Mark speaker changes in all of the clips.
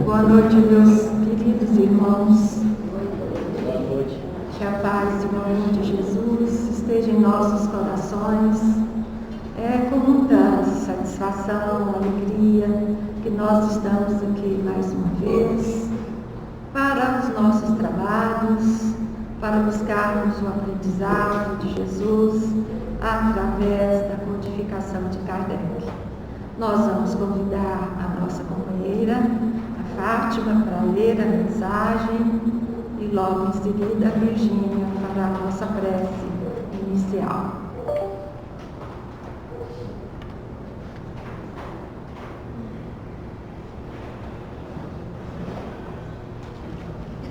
Speaker 1: Boa noite, meus queridos irmãos.
Speaker 2: Boa noite.
Speaker 1: Que a paz e o amor de Jesus esteja em nossos corações. É com muita satisfação, alegria que nós estamos aqui mais uma vez para os nossos trabalhos, para buscarmos o aprendizado de Jesus através da codificação de Kardec. Nós vamos convidar a nossa companheira, a Fátima, para ler a mensagem e logo em seguida a Virgínia para a nossa prece inicial.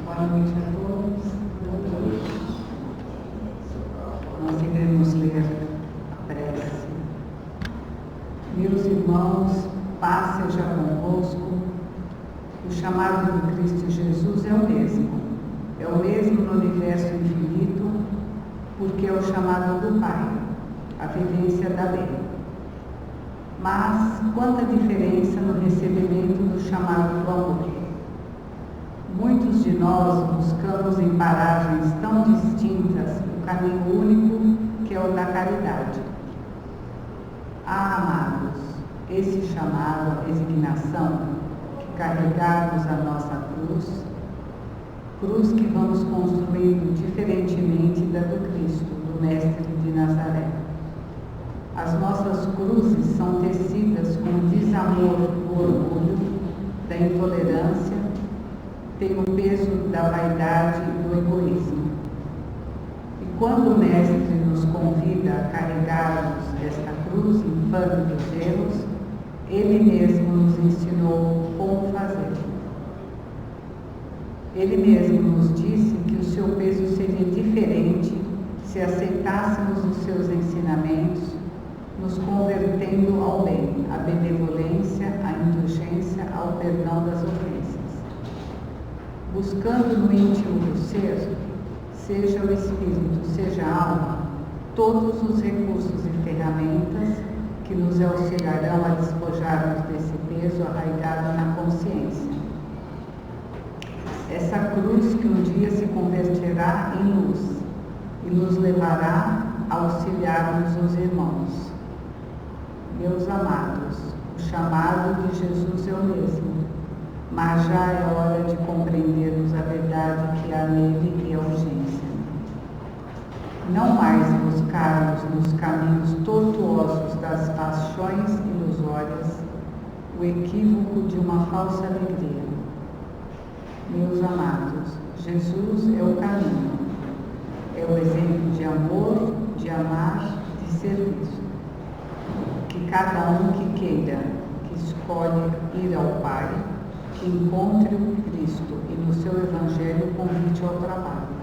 Speaker 3: Boa noite a todos. Nós iremos ler a prece. Meus irmãos, paz seja convosco. O chamado do Cristo Jesus é o mesmo no universo infinito, porque é o chamado do Pai, a vivência da lei. Mas quanta diferença no recebimento do chamado do amor. Muitos de nós buscamos em paragens tão distintas o caminho único que é o da caridade. Ah, amados, esse chamado à resignação, que carregarmos a nossa cruz que vamos construindo diferentemente da do Cristo, do Mestre de Nazaré. As nossas cruzes são tecidas com o desamor do orgulho, da intolerância, tem o peso da vaidade e do egoísmo. E quando o Mestre nos convida a carregarmos esta cruz infame dos erros, Ele mesmo nos ensinou como fazê-lo. Ele mesmo nos disse que o seu peso seria diferente se aceitássemos os seus ensinamentos, nos convertendo ao bem, à benevolência, à indulgência, ao perdão das ofensas. Buscando no íntimo do ser, seja o espírito, seja a alma, todos os recursos e ferramentas que nos auxiliarão a despojarmos desse peso arraigado na consciência. Essa cruz que um dia se converterá em luz e nos levará a auxiliarmos os irmãos. Meus amados, o chamado de Jesus é o mesmo, mas já é hora de compreendermos a verdade que há nele e a urgência. Não mais buscarmos nos caminhos tortuosos das paixões ilusórias o equívoco de uma falsa alegria. Meus amados, Jesus é o caminho, é o exemplo de amor, de amar, de serviço. Que cada um que queira, que escolhe ir ao Pai, que encontre o Cristo e no seu Evangelho convite ao trabalho.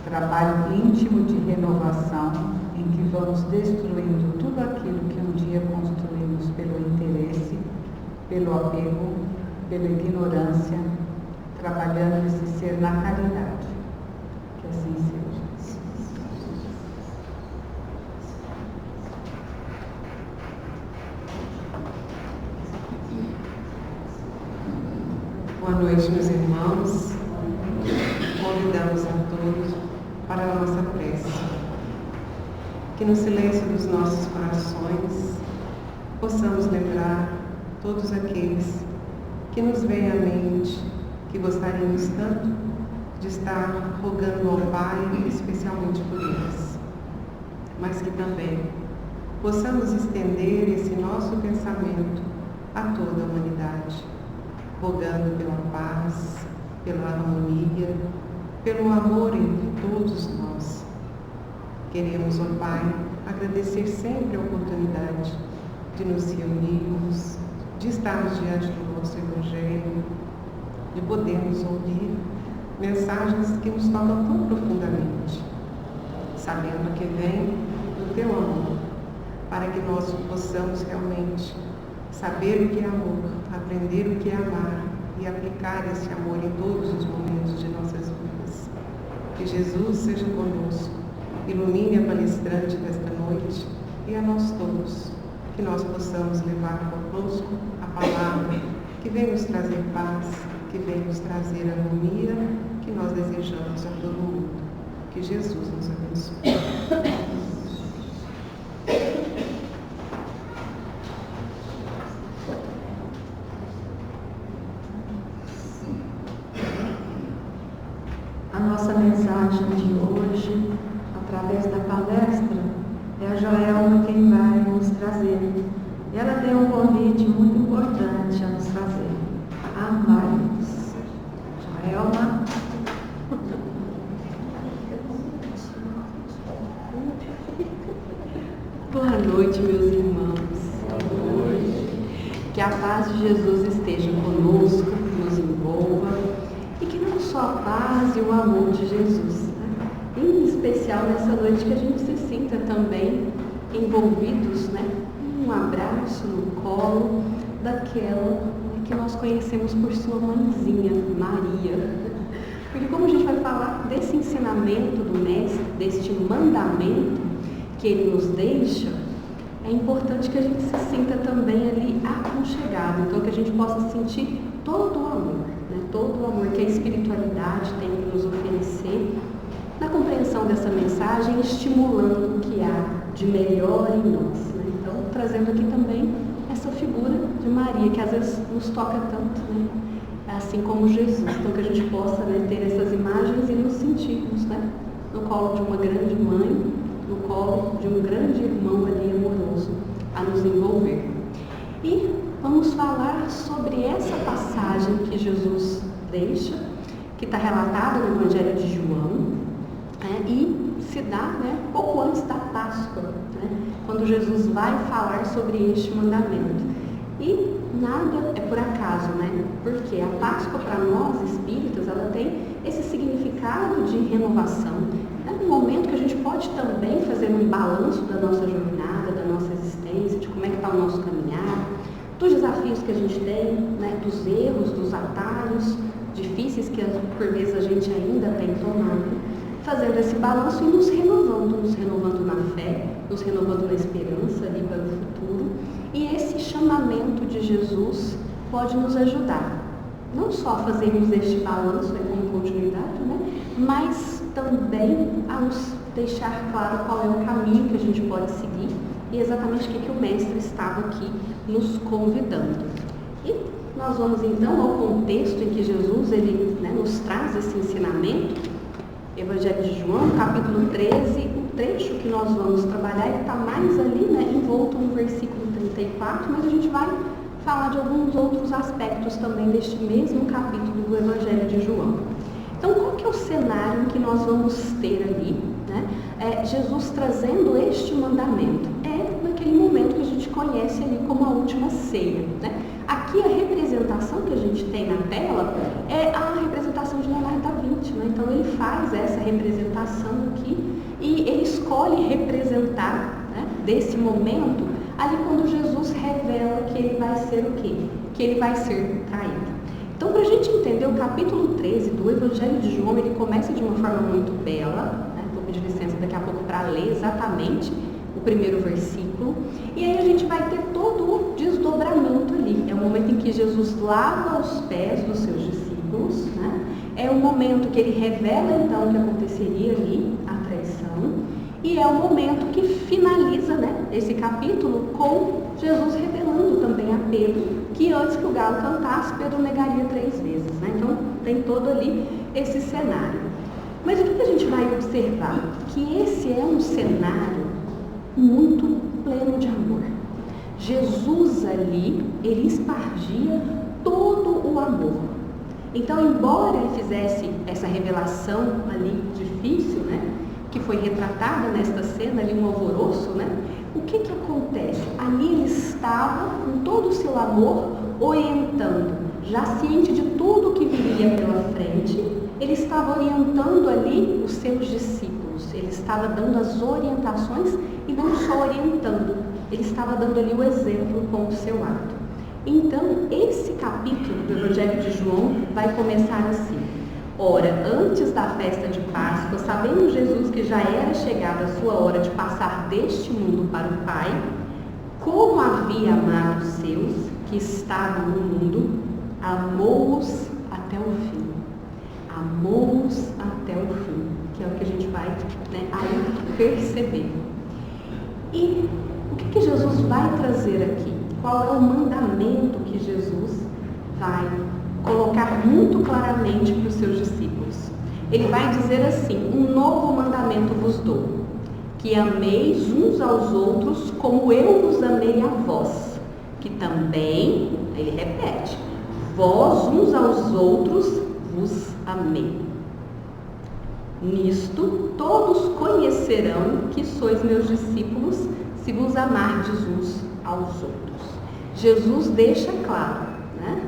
Speaker 3: Trabalho íntimo de renovação em que vamos destruindo tudo aquilo que um dia construímos pelo interesse, pelo apego, pela ignorância, trabalhando esse ser na caridade. Que assim seja.
Speaker 4: Boa noite, meus irmãos. Convidamos a todos para a nossa prece. Que no silêncio dos nossos corações possamos lembrar todos aqueles que nos vêm à mente, que gostaríamos tanto de estar rogando ao Pai, especialmente por eles, mas que também possamos estender esse nosso pensamento a toda a humanidade, rogando pela paz, pela harmonia, pelo amor entre todos nós. Queremos, ó Pai, agradecer sempre a oportunidade de nos reunirmos, de estarmos diante do vosso Evangelho, de podermos ouvir mensagens que nos tocam tão profundamente, sabendo que vem do teu amor, para que nós possamos realmente saber o que é amor, aprender o que é amar e aplicar esse amor em todos os momentos de nossas vidas. Que Jesus seja conosco, ilumine a palestrante desta noite e a nós todos, que nós possamos levar conosco a palavra que vem nos trazer paz, que vem nos trazer harmonia, que nós desejamos a todo mundo. Que Jesus nos abençoe.
Speaker 1: A nossa mensagem de hoje, através da palestra, é a Joelma quem vai nos trazer. Ela tem um convite muito importante a nos fazer. Amai-nos. Joelma.
Speaker 5: Boa noite, meus irmãos.
Speaker 2: Boa noite.
Speaker 5: Que a paz de Jesus esteja conosco, nos envolva, e que não só a paz e o amor de Jesus, né? Em especial nessa noite, que a gente se sinta também envolvidos, né? Um abraço no colo daquela que nós conhecemos por sua mãezinha, Maria. Porque como a gente vai falar desse ensinamento do Mestre, deste mandamento que ele nos deixa, é importante que a gente se sinta também ali aconchegado, então que a gente possa sentir todo o amor, né? Todo o amor que a espiritualidade tem que nos oferecer na compreensão dessa mensagem, estimulando o que há de melhor em nós, né? Então, trazendo aqui também essa figura de Maria, que às vezes nos toca tanto, né? Assim como Jesus, então que a gente possa, né, ter essas imagens e nos sentirmos, né, no colo de uma grande mãe, no colo de um grande irmão ali amoroso a nos envolver. E vamos falar sobre essa passagem que Jesus deixa, que está relatada no Evangelho de João, né, e se dá, né, pouco antes da Páscoa, né, quando Jesus vai falar sobre este mandamento. E nada é por acaso, né? Porque a Páscoa para nós espíritas, ela tem esse significado de renovação. É um momento que a gente pode também fazer um balanço da nossa jornada, da nossa existência, de como é que está o nosso caminhar, dos desafios que a gente tem, né? Dos erros, dos atalhos difíceis que por vezes a gente ainda tem tomado, fazendo esse balanço e nos renovando na fé, nos renovando na esperança ali para o futuro. E esse chamamento de Jesus pode nos ajudar, não só a fazermos este balanço como continuidade, né, mas também a nos deixar claro qual é o caminho que a gente pode seguir e exatamente o que o Mestre estava aqui nos convidando. E nós vamos então ao contexto em que Jesus ele, né, nos traz esse ensinamento. Evangelho de João, capítulo 13, o trecho que nós vamos trabalhar, ele está mais ali, né, envolto no versículo 34, mas a gente vai falar de alguns outros aspectos também deste mesmo capítulo do Evangelho de João. Então, qual que é o cenário que nós vamos ter ali, né? Jesus trazendo este mandamento. É naquele momento que a gente conhece ali como a última ceia, né? Aqui a representação que a gente tem na tela é a representação de Leonardo da Vinci, né? Então ele faz essa representação aqui e ele escolhe representar, né, desse momento ali quando Jesus revela que ele vai ser o quê? Que ele vai ser traído. Então, para a gente entender o capítulo 13 do Evangelho de João, ele começa de uma forma muito bela, né? Vou pedir licença daqui a pouco para ler exatamente o primeiro versículo, e aí a gente vai ter todo o desdobramento ali. É o momento em que Jesus lava os pés dos seus discípulos, né? É o momento que ele revela então o que aconteceria ali, a traição, e é o momento que finaliza, né, esse capítulo com Jesus revelando também a Pedro que antes que o galo cantasse, Pedro negaria 3 vezes, né? Então tem todo ali esse cenário. Mas o que a gente vai observar? Que esse é um cenário muito pleno de amor. Jesus ali, ele espargia todo o amor. Então, embora ele fizesse essa revelação ali difícil, né, que foi retratada nesta cena ali, um alvoroço, né, o que acontece? Ali ele estava com todo o seu amor orientando, já ciente de tudo que viria pela frente, ele estava orientando ali os seus discípulos, ele estava dando as orientações e não só orientando, ele estava dando ali o exemplo com o seu ato. Então, esse capítulo do Evangelho de João vai começar assim. Ora, antes da festa de Páscoa, sabendo Jesus que já era chegada a sua hora de passar deste mundo para o Pai, como havia amado os seus que estavam no mundo, amou-os até o fim. Amou-os até o fim, que é o que a gente vai, né, aí perceber. E o que Jesus vai trazer aqui? Qual é o mandamento que Jesus vai colocar muito claramente para os seus discípulos? Ele vai dizer assim: um novo mandamento vos dou, que ameis uns aos outros como eu vos amei a vós, que também, ele repete, vós uns aos outros vos amei. Nisto todos conhecerão que sois meus discípulos, se vos amardes uns aos outros. Jesus deixa claro, né,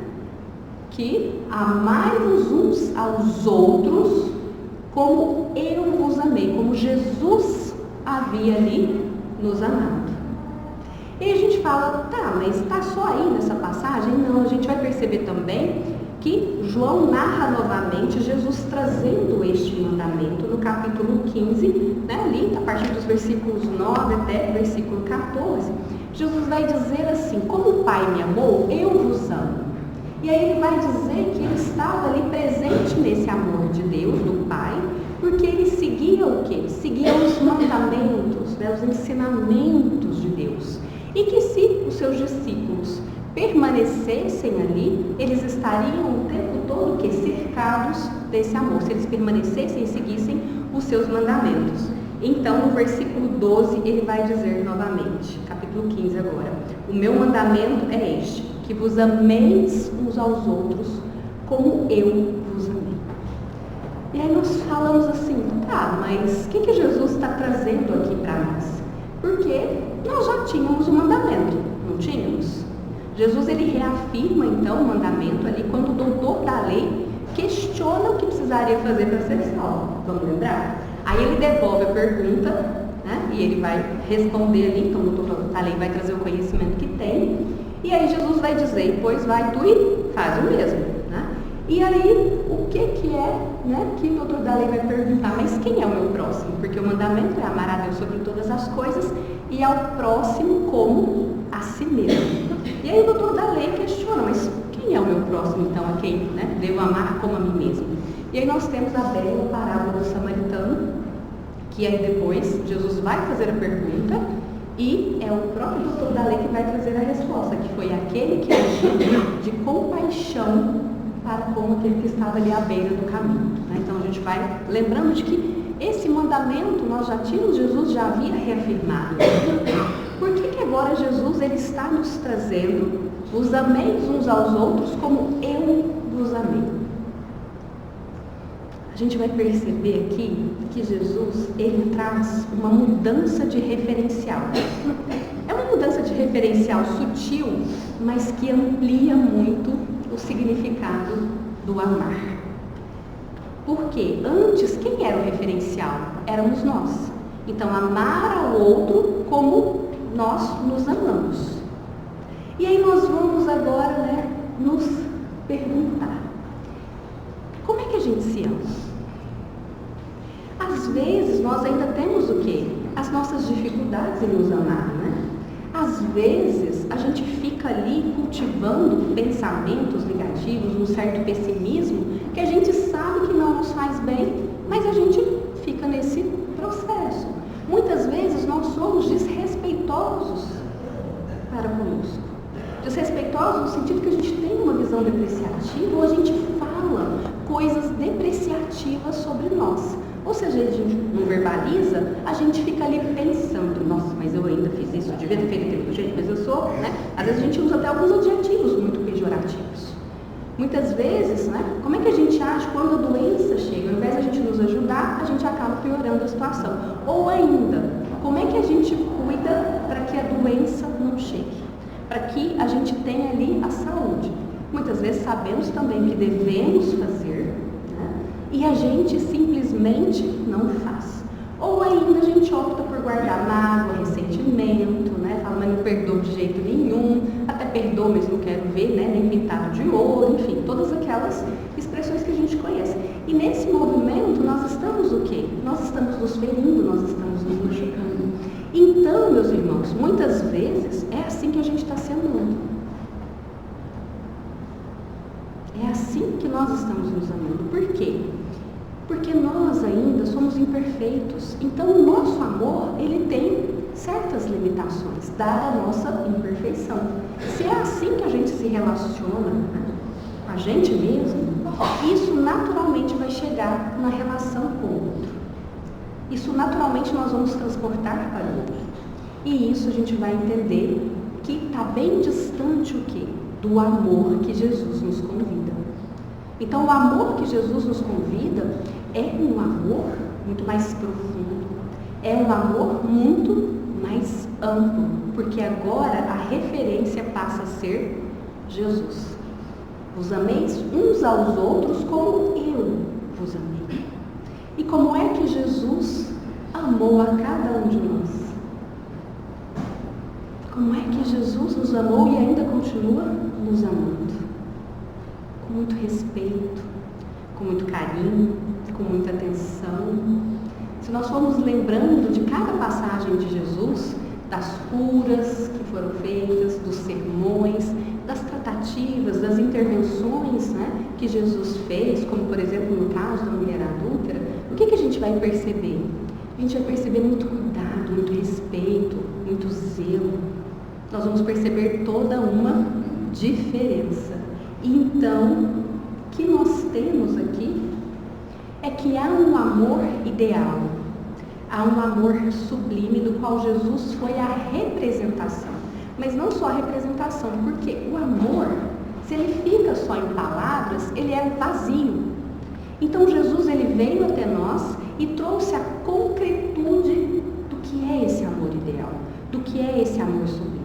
Speaker 5: que amai-vos uns aos outros como eu vos amei, como Jesus havia ali nos amado. E a gente fala, tá, mas está só aí nessa passagem? Não, a gente vai perceber também que João narra novamente Jesus trazendo este mandamento no capítulo 15, né, ali, a partir dos versículos 9 até o versículo 14. Jesus vai dizer assim: como o Pai me amou, eu vos amo. E aí ele vai dizer que ele estava ali presente nesse amor de Deus, do Pai, porque ele seguia o quê? Seguia os mandamentos, né, os ensinamentos de Deus. E que se os seus discípulos permanecessem ali, eles estariam o tempo todo que cercados desse amor, se eles permanecessem e seguissem os seus mandamentos. Então, no versículo 12, ele vai dizer novamente, capítulo 15 agora: o meu mandamento é este, que vos ameis uns aos outros como eu vos amei. E aí nós falamos assim, tá, mas o que Jesus está trazendo aqui para nós? Porque nós já tínhamos o mandamento, não tínhamos? Jesus, ele reafirma então o mandamento ali quando o doutor da lei questiona o que precisaria fazer para ser salvo. Vamos lembrar? Aí ele devolve a pergunta, né, e ele vai responder ali, então o doutor da lei vai trazer o conhecimento que tem, e aí Jesus vai dizer: pois vai tu e faz o mesmo, né? E aí, o que é, né, que o doutor da lei vai perguntar? Mas quem é o meu próximo? Porque o mandamento é amar a Deus sobre todas as coisas e ao próximo como a si mesmo. E aí o doutor da lei questiona: mas quem é o meu próximo, então, a quem, né, devo amar como a mim mesmo? E aí nós temos a bela parábola do samaritano, que aí depois Jesus vai fazer a pergunta e é o próprio doutor da lei que vai trazer a resposta, que foi aquele que agiu de compaixão para com aquele que estava ali à beira do caminho, né? Então a gente vai lembrando de que esse mandamento nós já tínhamos, Jesus já havia reafirmado. Por que agora Jesus ele está nos trazendo: vos ameis uns aos outros como eu vos amei? A gente vai perceber aqui que Jesus ele traz uma mudança de referencial. É uma mudança de referencial sutil, mas que amplia muito o significado do amar. Porque antes, quem era o referencial? Éramos nós. Então, amar ao outro como nós nos amamos. E aí nós vamos agora, né, nos perguntar: como é que a gente se ama? Às vezes nós ainda temos o quê? As nossas dificuldades em nos amar, né? Às vezes a gente fica ali cultivando pensamentos negativos, um certo pessimismo, que a gente sabe que não nos faz bem, mas a gente fica nesse processo. Muitas vezes nós somos desrespeitosos para conosco. Desrespeitosos no sentido que a gente tem uma visão depreciativa ou a gente fala coisas depreciativas sobre nós. Ou seja, a gente não verbaliza, a gente fica ali pensando: nossa, mas eu ainda fiz isso, eu devia ter feito daquele jeito, mas eu sou, né? Às vezes a gente usa até alguns adjetivos muito pejorativos. Muitas vezes, né? Como é que a gente age quando a doença chega? Ao invés de a gente nos ajudar, a gente acaba piorando a situação. Ou ainda, como é que a gente cuida para que a doença não chegue? Para que a gente tenha ali a saúde. Muitas vezes sabemos também que devemos fazer, né? E a gente simplesmente não faz. Ou ainda a gente opta por guardar mágoa, ressentimento, né? Fala, mas não perdoo de jeito nenhum, até perdoo, mas não quero ver, né? Nem pintado de ouro, enfim, todas aquelas expressões que a gente conhece. E nesse movimento nós estamos o quê? Nós estamos nos ferindo, nós estamos nos machucando. Então, meus irmãos, muitas vezes é assim que a gente está se amando. É assim que nós estamos nos amando. Por quê? Porque nós ainda somos imperfeitos. Então o nosso amor, ele tem certas limitações, dada a nossa imperfeição. Se é assim que a gente se relaciona, né, com a gente mesmo, isso naturalmente vai chegar na relação com o outro. Isso naturalmente nós vamos transportar para o outro. E isso a gente vai entender que está bem distante o quê? Do amor que Jesus nos convida. Então o amor que Jesus nos convida é um amor muito mais profundo, é um amor muito mais amplo, porque agora a referência passa a ser Jesus. Vos ameis uns aos outros como eu vos amei. E como é que Jesus amou a cada um de nós? Como é que Jesus nos amou e ainda continua nos amando? Com muito respeito, com muito carinho, com muita atenção. Se nós formos lembrando de cada passagem de Jesus, das curas que foram feitas, dos sermões, das tratativas, das intervenções, né, que Jesus fez, como por exemplo no caso da mulher adúltera, o que a gente vai perceber? A gente vai perceber muito cuidado, muito respeito, muito zelo. Nós vamos perceber toda uma diferença. Então, o que nós temos aqui é que há um amor ideal, há um amor sublime do qual Jesus foi a representação. Mas não só a representação, porque o amor, se ele fica só em palavras, ele é vazio. Então Jesus ele veio até nós e trouxe a concretude do que é esse amor ideal, do que é esse amor sublime,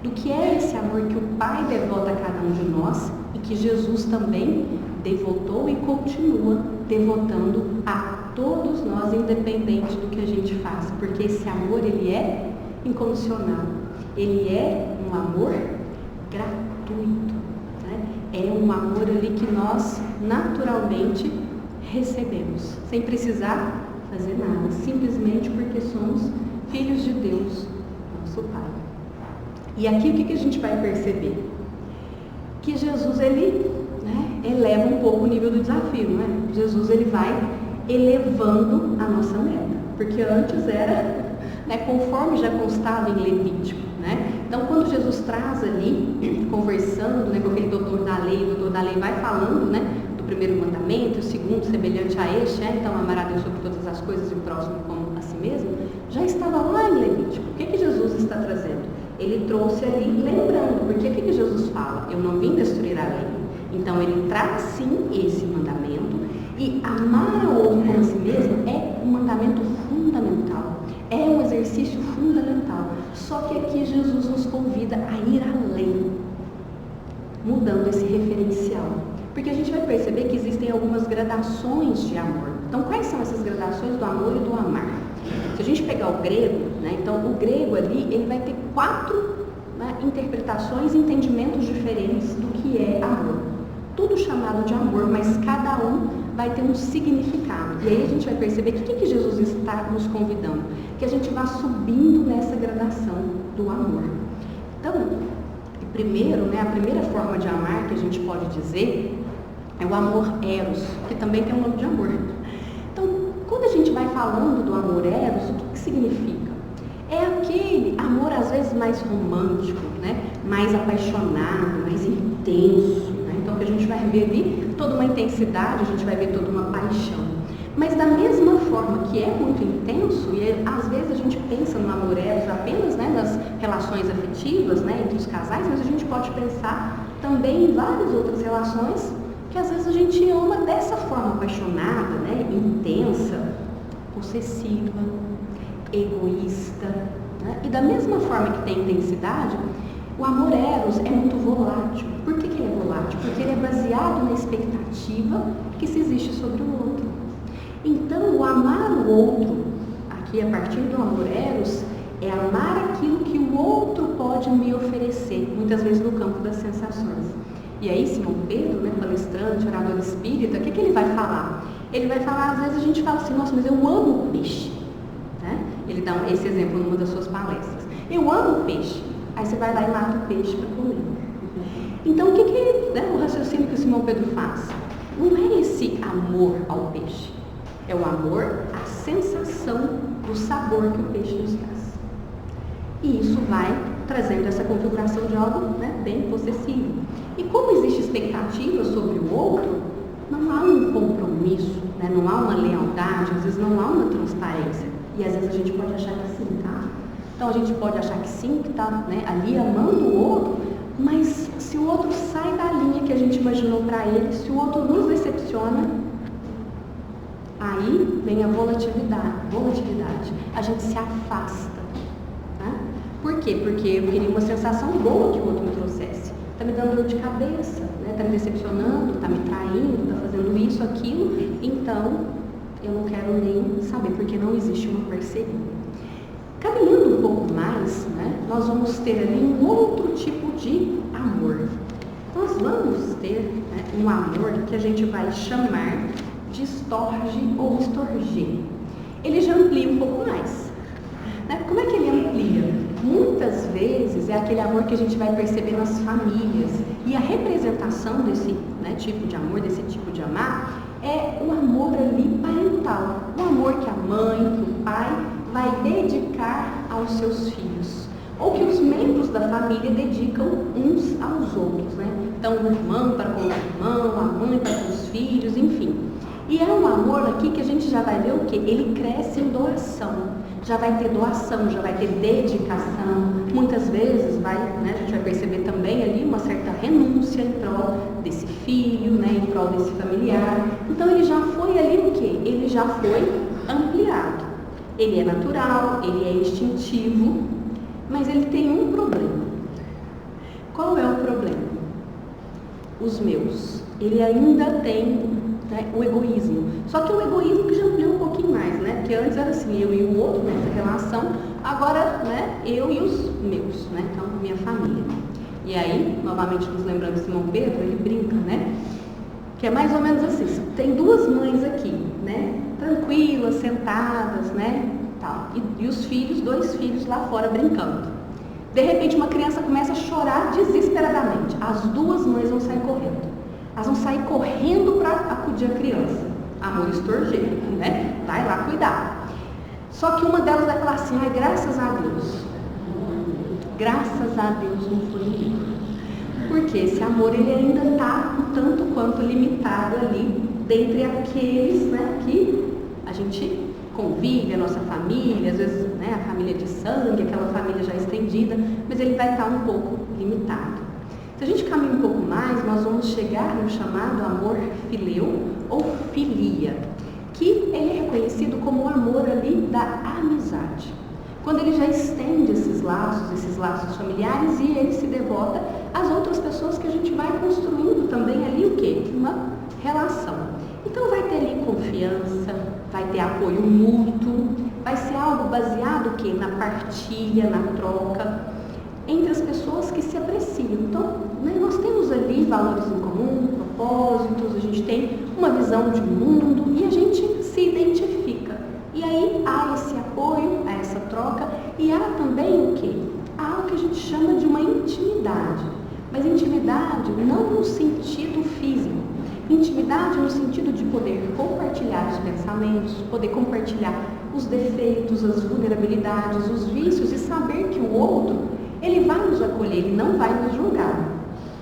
Speaker 5: do que é esse amor que o Pai devota a cada um de nós e que Jesus também devotou e continua devotando a todos nós, independente do que a gente faça, porque esse amor ele é incondicional, ele é um amor gratuito, né? É um amor ali que nós naturalmente recebemos, sem precisar fazer nada, simplesmente porque somos filhos de Deus, nosso Pai. E aqui o que a gente vai perceber? Que Jesus ele eleva um pouco o nível do desafio, né? Jesus ele vai elevando a nossa meta, porque antes era, conforme já constava em Levítico, né? Então quando Jesus traz ali, conversando, com aquele doutor da lei, o doutor da lei vai falando, do primeiro mandamento, o segundo semelhante a este, então amar a Deus sobre todas as coisas e o próximo como a si mesmo, já estava lá em Levítico. O que Jesus está trazendo? Ele trouxe ali, lembrando, porque o que Jesus fala? Eu não vim destruir a lei. Então ele traz sim esse mandamento, e amar ao outro como a si mesmo é um mandamento fundamental, é um exercício fundamental. Só que aqui Jesus nos convida a ir além, mudando esse referencial, porque a gente vai perceber que existem algumas gradações de amor. Então quais são essas gradações do amor e do amar? Se a gente pegar o grego, então o grego ali ele vai ter 4 interpretações e entendimentos diferentes do que é amor. Tudo chamado de amor, mas cada um vai ter um significado. E aí a gente vai perceber que o que Jesus está nos convidando? Que a gente vá subindo nessa gradação do amor. Então, primeiro, a primeira forma de amar que a gente pode dizer é o amor eros, que também tem um nome de amor. Então, quando a gente vai falando do amor eros, o que significa? É aquele amor às vezes mais romântico, mais apaixonado, mais intenso. Então que a gente vai ver ali toda uma intensidade, a gente vai ver toda uma paixão. Mas da mesma forma que é muito intenso, e às vezes a gente pensa no amor eros apenas nas relações afetivas, entre os casais, mas a gente pode pensar também em várias outras relações que às vezes a gente ama dessa forma apaixonada, intensa, possessiva, egoísta. E da mesma forma que tem intensidade, o amor eros é muito volátil. Por que ele é volátil? Porque ele é baseado na expectativa que se existe sobre o outro. Então, o amar o outro, aqui a partir do amor eros, é amar aquilo que o outro pode me oferecer, muitas vezes no campo das sensações. E aí, Simão Pedro, palestrante, orador espírita, o que ele vai falar? Ele vai falar, às vezes a gente fala assim, nossa, mas eu amo o peixe. Ele dá esse exemplo numa das suas palestras. Eu amo o peixe. Aí você vai lá e mata o peixe para comer. Então, o raciocínio que o Simão Pedro faz? Não é esse amor ao peixe, é o amor à sensação do sabor que o peixe nos traz. E isso vai trazendo essa configuração de algo, né, bem possessivo. E como existe expectativa sobre o outro, não há um compromisso, né, não há uma lealdade, às vezes não há uma transparência. E às vezes a gente pode achar que sim, tá? Então a gente pode achar que sim, que está, né, ali amando o outro, mas se o outro sai da linha que a gente imaginou para ele, se o outro nos decepciona, aí vem a volatilidade. A gente se afasta. Né? Por quê? Porque eu queria uma sensação boa que o outro me trouxesse. Está me dando dor de cabeça, está me decepcionando, está me traindo, está fazendo isso, aquilo, então eu não quero nem saber, porque não existe uma parceria. Caminhando um pouco mais, né, nós vamos ter ali um outro tipo de amor. Nós vamos ter, né, um amor que a gente vai chamar de estorge ou estorger. Ele já amplia um pouco mais. Né? Como é que ele amplia? Muitas vezes é aquele amor que a gente vai perceber nas famílias. E a representação desse, né, tipo de amor, desse tipo de amar, é o amor ali parental. O amor que a mãe, que o pai vai dedicar aos seus filhos. Ou que os membros da família dedicam uns aos outros. Né? Então, o irmão para com o irmão, a mãe para com os filhos, enfim. E é um amor aqui que a gente já vai ver o quê? Ele cresce em doação. Já vai ter doação, já vai ter dedicação. Muitas vezes vai, né, a gente vai perceber também ali uma certa renúncia em prol desse filho, né, em prol desse familiar. Então ele já foi ali o quê? Ele já foi ampliado. Ele é natural, ele é instintivo, mas ele tem um problema. Qual é o problema? Os meus. Ele ainda tem, né, o egoísmo. Só que o egoísmo que já ampliou um pouquinho mais, né? Porque antes era assim, eu e o outro nessa relação, agora, né, eu e os meus, né? Então, minha família. E aí, novamente nos lembrando de Simão Pedro, ele brinca, né? Que é mais ou menos assim, tem duas mães aqui, né? Tranquilas, sentadas, né? Tal. E os filhos, dois filhos lá fora brincando. De repente, uma criança começa a chorar desesperadamente. As duas mães vão sair correndo. Elas vão sair correndo para acudir a criança. Amor estorjeiro, né? Vai lá cuidar. Só que uma delas vai falar assim, ai, graças a Deus. Graças a Deus não foi ninguém. Porque esse amor, ele ainda está um tanto quanto limitado ali, dentre aqueles, né, que a gente convive, a nossa família, às vezes, né, a família de sangue, aquela família já estendida, mas ele vai estar um pouco limitado. Se a gente caminha um pouco mais, nós vamos chegar no chamado amor fileu ou filia, que ele é reconhecido como o amor ali da amizade. Quando ele já estende esses laços familiares e ele se devota às outras pessoas que a gente vai construindo também ali o quê? Uma relação. Então vai ter ali confiança, vai ter apoio mútuo, vai ser algo baseado o quê? Na partilha, na troca, entre as pessoas que se apreciam. Então, né, nós temos ali valores em comum, propósitos, a gente tem uma visão de mundo e a gente se identifica. E aí há esse apoio, há essa troca e há também o quê? Há o que a gente chama de uma intimidade. Mas intimidade não no sentido físico. Intimidade no sentido de poder compartilhar os pensamentos, poder compartilhar os defeitos, as vulnerabilidades, os vícios e saber que o outro, ele vai nos acolher, ele não vai nos julgar.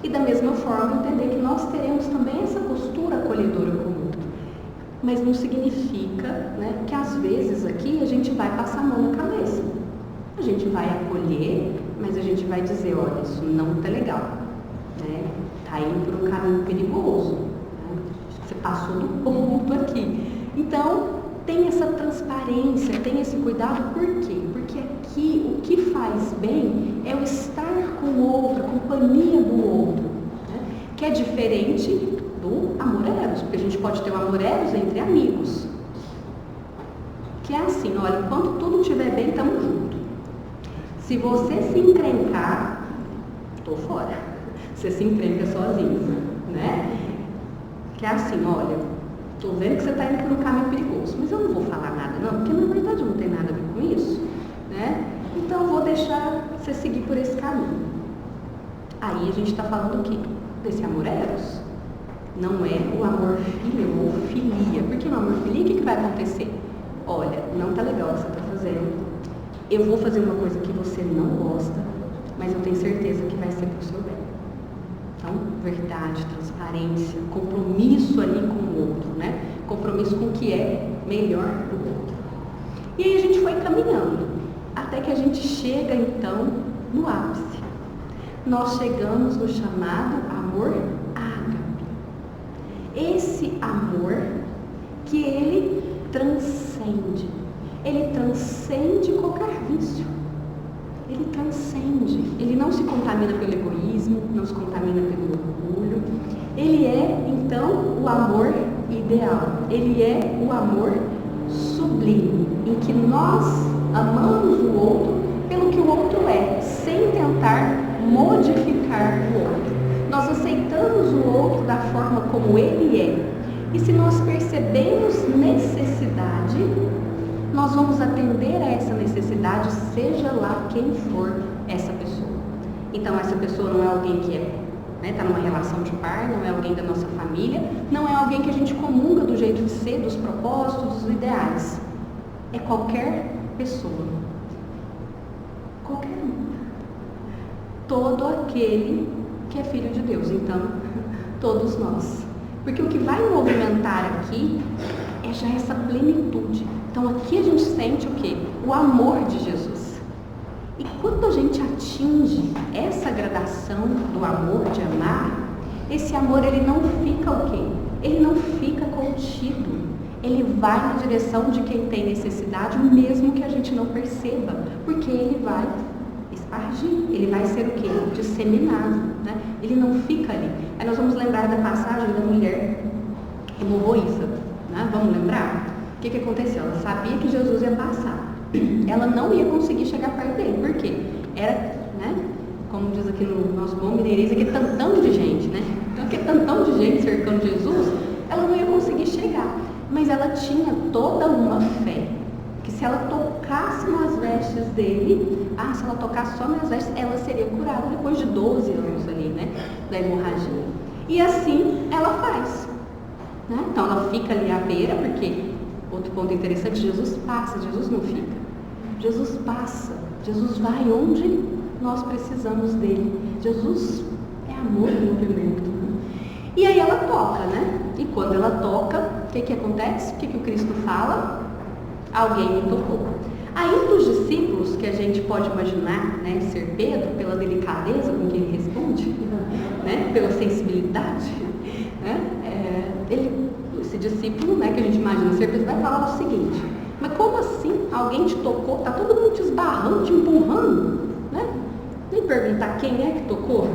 Speaker 5: E da mesma forma entender que nós teremos também essa postura acolhedora com o outro. Mas não significa, né, que às vezes aqui a gente vai passar a mão na cabeça. A gente vai acolher, mas a gente vai dizer, olha, isso não está legal. Né? Está indo por um caminho perigoso. Né? Você passou do ponto aqui. Então, tem essa transparência, tem esse cuidado, por quê? Porque aqui o que faz bem é o estar com o outro, a companhia do outro, né? Que é diferente do amor eros, porque a gente pode ter o amor eros entre amigos, que é assim, olha, enquanto tudo estiver bem, estamos juntos. Se você se encrencar, estou fora. Você se encrenca sozinho, né? Que é assim, olha, estou vendo que você está indo por um caminho perigoso, mas eu não vou falar nada não, porque na verdade não tem nada a ver com isso, né? Então eu vou deixar você seguir por esse caminho. Aí a gente está falando o quê? Desse amor eros. Não é o amor filho ou filia. Porque no amor filia, o que vai acontecer? Olha, não tá legal o que você está fazendo. Eu vou fazer uma coisa que você não gosta, mas eu tenho certeza que vai ser pro seu bem. Então, verdade, transparência, compromisso ali com o outro, né? Compromisso com o que é melhor para o outro. E aí a gente foi caminhando, até que a gente chega então no ápice. Nós chegamos no chamado amor ágape. Esse amor que ele transcende qualquer vício. Ele transcende, ele não se contamina pelo egoísmo, não se contamina pelo orgulho. Ele é, então, o amor ideal. Ele é o amor sublime, em que nós amamos o outro pelo que o outro é, sem tentar modificar o outro. Nós aceitamos o outro da forma como ele é. E se nós percebemos necessidade, nós vamos atender a essa necessidade, seja lá quem for essa pessoa. Então, essa pessoa não é alguém que está numa relação de par, não é alguém da nossa família, não é alguém que a gente comunga do jeito de ser, dos propósitos, dos ideais. É qualquer pessoa. Qualquer um. Todo aquele que é filho de Deus. Então, todos nós. Porque o que vai movimentar aqui é já essa plenitude. Então aqui a gente sente o quê? O amor de Jesus. E quando a gente atinge essa gradação do amor, de amar, esse amor ele não fica o quê? Ele não fica contido. Ele vai na direção de quem tem necessidade, mesmo que a gente não perceba. Porque ele vai espargir, ele vai ser o quê? Disseminado, né? Ele não fica ali. Aí nós vamos lembrar da passagem da mulher hemorroísa, né? Vamos lembrar? O que aconteceu? Ela sabia que Jesus ia passar. Ela não ia conseguir chegar perto dele. Por quê? Era, né? Como diz aqui no nosso bom mineirês, aquele tantão de gente, né? Então, aquele tantão de gente cercando Jesus, ela não ia conseguir chegar. Mas ela tinha toda uma fé. Que se ela tocasse nas vestes dele, se ela tocasse só nas vestes, ela seria curada depois de 12 anos ali, né? Da hemorragia. E assim ela faz. Né? Então ela fica ali à beira, porque... Outro ponto interessante, Jesus passa, Jesus não fica. Jesus passa, Jesus vai onde nós precisamos dele. Jesus é amor em movimento. E aí ela toca, né? E quando ela toca, o que acontece? O que o Cristo fala? Alguém me tocou. Aí um dos discípulos, que a gente pode imaginar, né, ser Pedro, pela delicadeza com que ele responde, né, pela sensibilidade, né, esse discípulo, né, que a gente imagina ser Pedro, vai falar o seguinte: mas como assim? Alguém te tocou? Tá todo mundo te esbarrando, te empurrando, né? Nem perguntar quem é que tocou.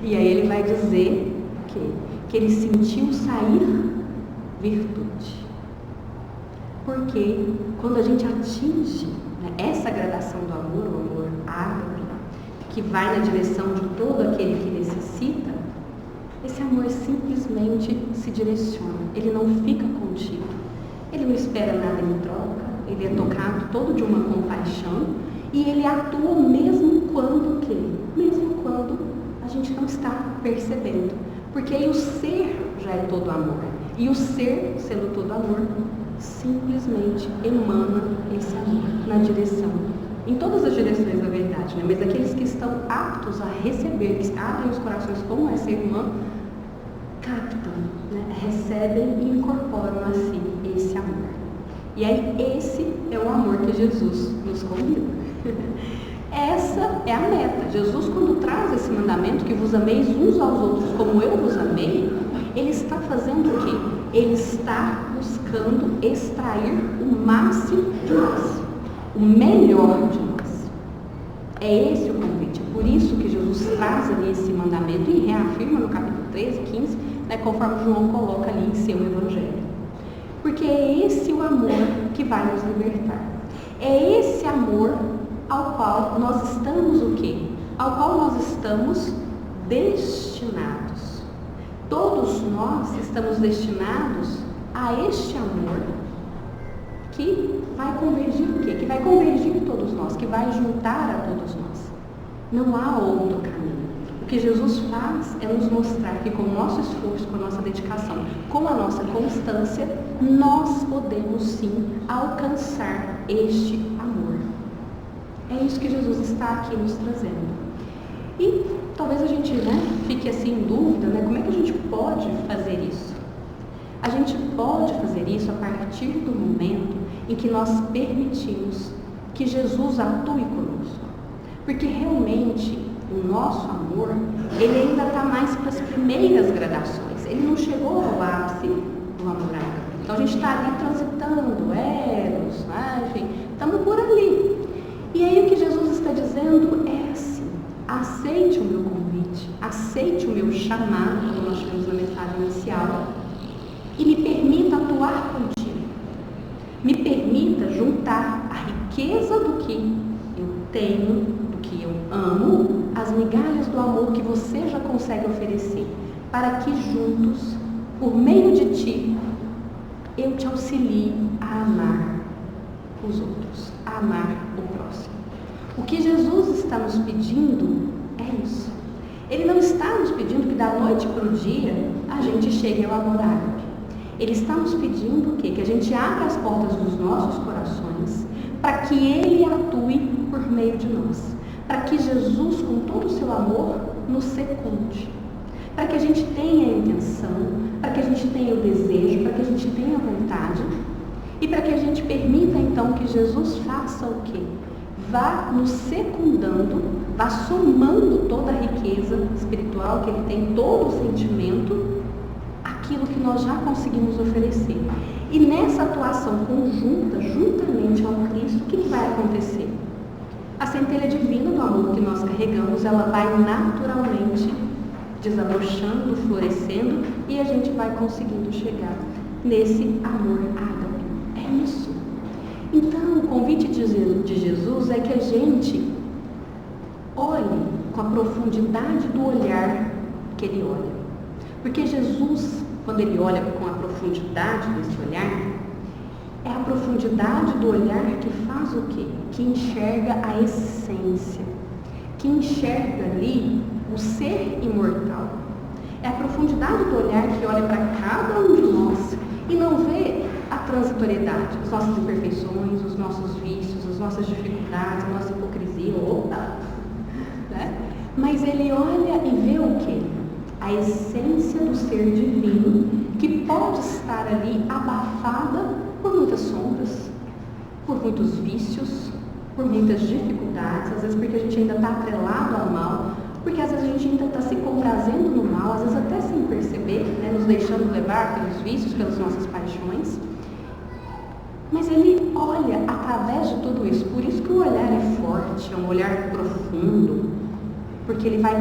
Speaker 5: E aí ele vai dizer que ele sentiu sair virtude. Porque quando a gente atinge, né, essa gradação do amor, o amor ágape, que vai na direção de todo aquele que necessita, esse amor simplesmente se direciona, ele não fica contido, ele não espera nada em troca, ele é tocado todo de uma compaixão e ele atua mesmo quando a gente não está percebendo, porque aí o ser já é todo amor, e o ser, sendo todo amor, simplesmente emana esse amor na direção, em todas as direções da verdade, né? Mas aqueles que estão aptos a receber, que abrem os corações como essa irmã, captam, né? Recebem e incorporam a si esse amor. E aí esse é o amor que Jesus nos convida. Essa é a meta. Jesus, quando traz esse mandamento, que vos ameis uns aos outros como eu vos amei, ele está fazendo o quê? Ele está buscando extrair o máximo de nós, o melhor de nós. É esse o convite. É por isso que Jesus traz ali esse mandamento e reafirma no capítulo 13, 15, né, conforme João coloca ali em seu evangelho. Porque é esse o amor que vai nos libertar. É esse amor ao qual nós estamos o quê? Ao qual nós estamos destinados. Todos nós estamos destinados a este amor que vai convergir o quê? Que vai convergir todos nós, que vai juntar a todos nós. Não há outro caminho. O que Jesus faz é nos mostrar que com o nosso esforço, com a nossa dedicação, com a nossa constância, nós podemos sim alcançar este amor. É isso que Jesus está aqui nos trazendo. E talvez a gente fique assim em dúvida, como é que a gente pode fazer isso? A gente pode fazer isso a partir do momento em que nós permitimos que Jesus atue conosco. Porque realmente o nosso amor, ele ainda está mais para as primeiras gradações. Ele não chegou ao ápice do amor ágape. Então a gente está ali transitando, eros, enfim, estamos por ali. E aí o que Jesus está dizendo é assim: aceite o meu convite, aceite o meu chamado, como nós tivemos na mensagem inicial, e me permita atuar contigo. Me permita juntar a riqueza do que eu tenho, do que eu amo, as migalhas do amor que você já consegue oferecer, para que juntos, por meio de ti, eu te auxilie a amar os outros, a amar o próximo. O que Jesus está nos pedindo é isso. Ele não está nos pedindo que da noite para o dia a gente chegue ao amor ágape. Ele está nos pedindo o quê? Que a gente abra as portas dos nossos corações para que Ele atue por meio de nós. Para que Jesus, com todo o seu amor, nos secunde. Para que a gente tenha a intenção, para que a gente tenha o desejo, para que a gente tenha a vontade e para que a gente permita então que Jesus faça o quê? Vá nos secundando, vá somando toda a riqueza espiritual que Ele tem, todo o sentimento, aquilo que nós já conseguimos oferecer. E nessa atuação conjunta, juntamente ao Cristo, o que vai acontecer? A centelha divina do amor que nós carregamos, ela vai naturalmente desabrochando, florescendo, e a gente vai conseguindo chegar nesse amor ágape. É isso. Então, o convite de Jesus é que a gente olhe com a profundidade do olhar que Ele olha. Porque Jesus, quando Ele olha com a profundidade desse olhar, é a profundidade do olhar que faz o quê? Que enxerga a essência, que enxerga ali o ser imortal. É a profundidade do olhar que olha para cada um de nós e não vê a transitoriedade, as nossas imperfeições, os nossos vícios, as nossas dificuldades, a nossa hipocrisia, Mas Ele olha e vê o quê? A essência do ser divino, que pode estar ali abafada por muitas sombras, por muitos vícios, por muitas dificuldades, às vezes porque a gente ainda está atrelado ao mal, porque às vezes a gente ainda está se comprazendo no mal, às vezes até sem perceber, nos deixando levar pelos vícios, pelas nossas paixões. Mas Ele olha através de tudo isso, por isso que o olhar é forte, é um olhar profundo, porque Ele vai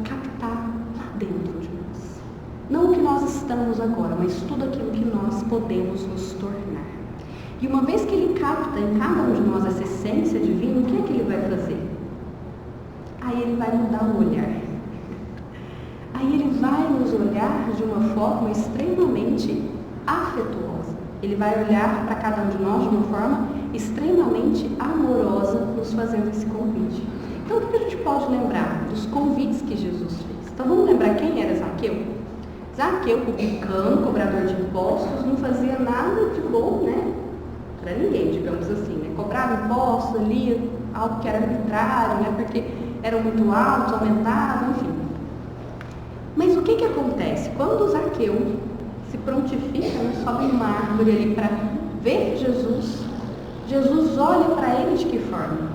Speaker 5: captar lá dentro de nós. Não o que nós estamos agora, mas tudo aquilo que nós podemos nos tornar. E uma vez que Ele capta em cada um de nós essa essência divina, o que é que Ele vai fazer? Aí Ele vai mudar o olhar. Aí Ele vai nos olhar de uma forma extremamente afetuosa. Ele vai olhar para cada um de nós de uma forma extremamente amorosa, nos fazendo esse convite. Então, o que a gente pode lembrar dos convites que Jesus fez? Então, vamos lembrar quem era Zaqueu? Zaqueu, publicano, cobrador de impostos, não fazia nada de bom, para ninguém, digamos assim, Cobrava impostos ali, algo que era arbitrário, porque eram muito altos, aumentavam, enfim. Mas o que acontece? Quando Zaqueu se prontifica, sobe numa árvore ali para ver Jesus, Jesus olha para ele de que forma?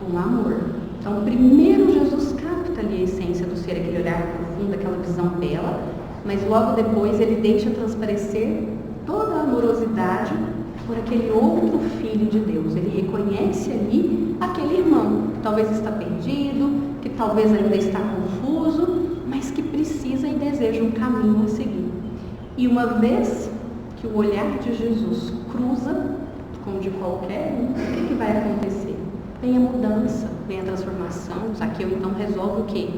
Speaker 5: Com amor. Então, primeiro Jesus capta ali a essência do ser, aquele olhar profundo, aquela visão bela, mas logo depois ele deixa transparecer toda a amorosidade por aquele outro filho de Deus. Ele reconhece ali aquele irmão, que talvez está perdido, que talvez ainda está confuso, mas que precisa e deseja um caminho a seguir. E uma vez que o olhar de Jesus cruza com o de qualquer um, o que vai acontecer? Vem a mudança, vem a transformação. Zaqueu então resolve o quê?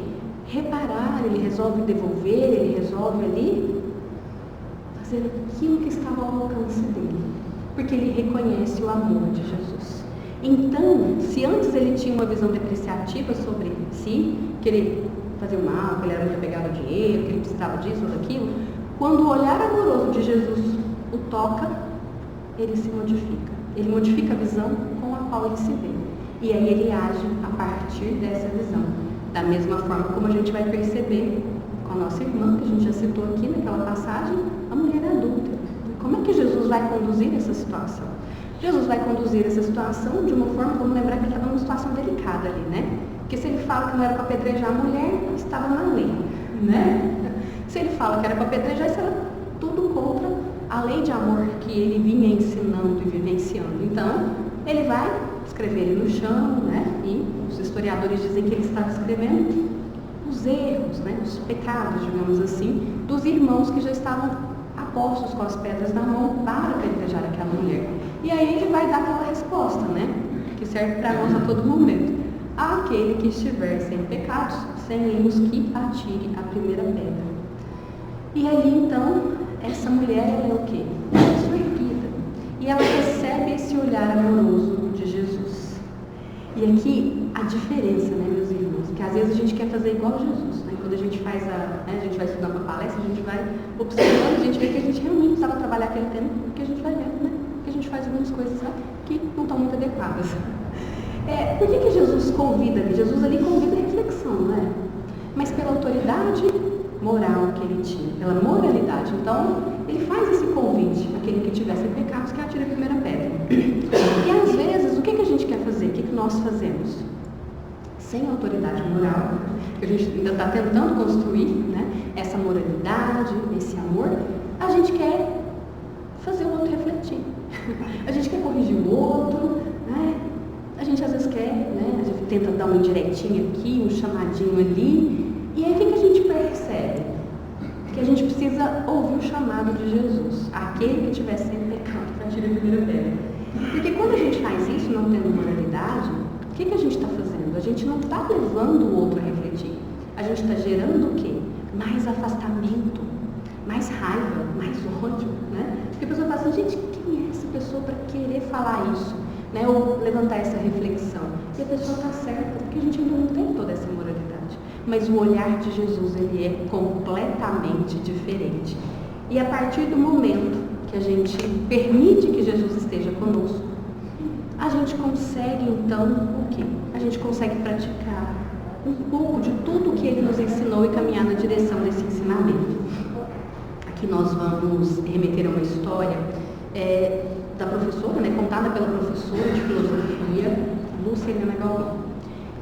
Speaker 5: Reparar, ele resolve devolver, ele resolve ali fazer aquilo que estava ao alcance dele, porque ele reconhece o amor de Jesus. Então, se antes ele tinha uma visão depreciativa sobre si, que ele fazia o mal, que ele era muito apegado ao dinheiro, que ele precisava disso ou daquilo, quando o olhar amoroso de Jesus o toca, ele se modifica. Ele modifica a visão com a qual ele se vê. E aí ele age a partir dessa visão. Da mesma forma como a gente vai perceber com a nossa irmã, que a gente já citou aqui naquela passagem, a mulher adulta. Como é que Jesus vai conduzir essa situação? Jesus vai conduzir essa situação de uma forma, vamos lembrar que ele estava numa situação delicada ali, né? Porque se ele fala que não era para apedrejar a mulher, estava na lei, né? Se ele fala que era para apedrejar, isso era tudo contra a lei de amor que ele vinha ensinando e vivenciando. Então, ele vai escrever ele no chão, né? E os historiadores dizem que ele estava escrevendo os erros, né? Os pecados, digamos assim, dos irmãos que já estavam apostos com as pedras na mão para apedrejar aquela mulher. E aí ele vai dar aquela resposta, né? Que serve para nós a todo momento. Aquele que estiver sem pecados, sem erros, que atire a primeira pedra. E ali então, essa mulher, ela é o quê? Surpresa. E ela recebe esse olhar amoroso de Jesus. E aqui a diferença, né, meus irmãos? Que às vezes a gente quer fazer igual a Jesus, né? Quando a gente faz a gente vai estudar uma palestra, a gente vai observando, a gente vê que a gente realmente precisava trabalhar aquele tema, porque a gente vai vendo, né? Que a gente faz algumas coisas lá que não estão muito adequadas. Por que Jesus convida ali? Jesus ali convida a reflexão, né? Mas pela autoridade moral que ele tinha, pela moralidade. Então, ele faz esse convite àquele que tivesse pecados, que atire a primeira pedra. E às vezes, o que a gente quer fazer? O que nós fazemos? Sem autoridade moral, que a gente ainda está tentando construir, né? Essa moralidade, esse amor, a gente quer fazer o outro refletir. A gente quer corrigir o outro, né? A gente às vezes quer, né? A gente tenta dar uma indiretinha aqui, um chamadinho ali. E aí o que a gente percebe? Que a gente precisa ouvir o chamado de Jesus. Aquele que tiver sem pecado, que atire a primeira pedra. Porque quando a gente faz isso, não tendo moralidade, o que a gente está fazendo? A gente não está levando o outro a refletir. A gente está gerando o quê? Mais afastamento, mais raiva, mais ódio, né? Porque a pessoa fala assim, gente, quem é essa pessoa para querer falar isso? Né? Ou levantar essa reflexão. E a pessoa está certa, porque a gente ainda não tem toda essa moralidade. Mas o olhar de Jesus, ele é completamente diferente. E a partir do momento que a gente permite que Jesus esteja conosco, a gente consegue então o quê? A gente consegue praticar um pouco de tudo que ele nos ensinou e caminhar na direção desse ensinamento. Aqui nós vamos remeter a uma história da professora, né, contada pela professora de filosofia, Lúcia Helena Galvão.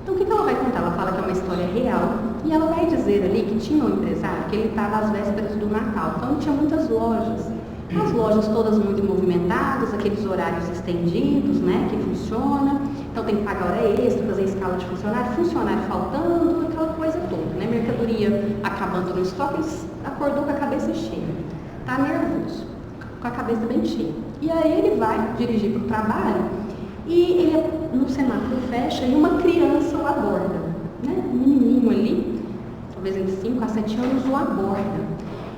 Speaker 5: Então, o que ela vai contar? Ela fala que é uma história real e ela vai dizer ali que tinha um empresário que ele estava às vésperas do Natal, então tinha muitas lojas. As lojas todas muito movimentadas, aqueles horários estendidos, né, que funciona. Então tem que pagar hora extra, fazer escala de funcionário faltando, aquela coisa toda, né? Mercadoria acabando no estoque, ele acordou com a cabeça cheia, tá nervoso, com a cabeça bem cheia. E aí ele vai dirigir para o trabalho e no semáforo fecha e uma criança o aborda, né? Um menininho ali, talvez entre 5 a 7 anos, o aborda.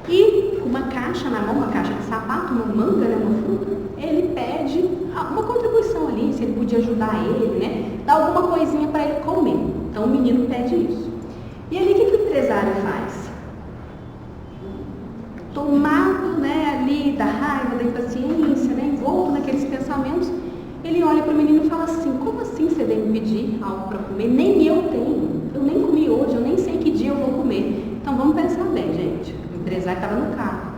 Speaker 5: E com uma caixa na mão, uma caixa de sapato, uma manga, né, uma fruta, ele pede uma contribuição ali, se ele podia ajudar ele, né? Dar alguma coisinha para ele comer. Então o menino pede isso. E ali o que o empresário faz? Tomado, né, ali da raiva, da impaciência, né, envolto naqueles pensamentos, ele olha para o menino e fala assim, como assim você vem me pedir algo para comer? Nem eu tenho, eu nem comi hoje, eu nem sei que dia eu vou comer. Então vamos pensar bem, gente. O empresário estava no carro,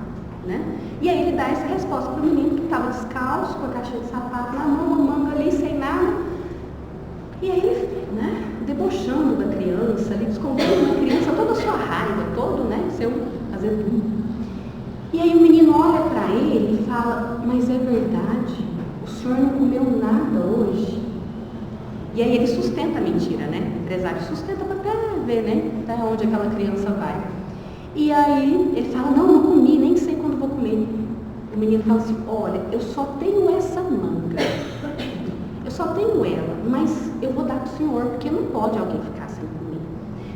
Speaker 5: né? E aí ele dá essa resposta para o menino que estava descalço, com a caixa de sapato na mão, uma manga ali, sem nada. E aí ele, né, debochando da criança, ali, descontando da criança toda a sua raiva, todo, né, seu azedume. E aí o menino olha para ele e fala, mas é verdade, o senhor não comeu nada hoje? E aí ele sustenta a mentira, né? O empresário sustenta para até ver, né, até onde aquela criança vai. E aí ele fala, não comi, nem sei quando vou comer. O menino fala assim, olha, eu só tenho essa manga, eu só tenho ela, mas eu vou dar para o senhor, porque não pode alguém ficar sem comer.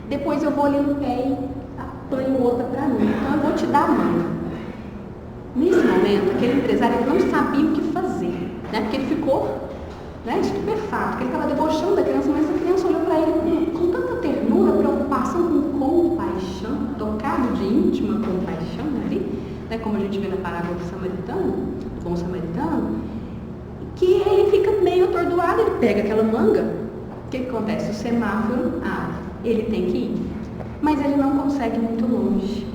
Speaker 5: Depois eu vou ali no pé e apanho outra para mim, então eu vou te dar a manga. Nesse momento, aquele empresário não sabia o que fazer, né? Porque ele ficou né, estupefato, que ele estava debochando da criança, mas a criança olhou para ele com tanta ternura, preocupação, com compaixão, tocado de íntima compaixão ali, né, como a gente vê na parábola do samaritano, do bom samaritano, que ele fica meio atordoado, ele pega aquela manga, o que acontece? O semáforo abre, ele tem que ir, mas ele não consegue ir muito longe.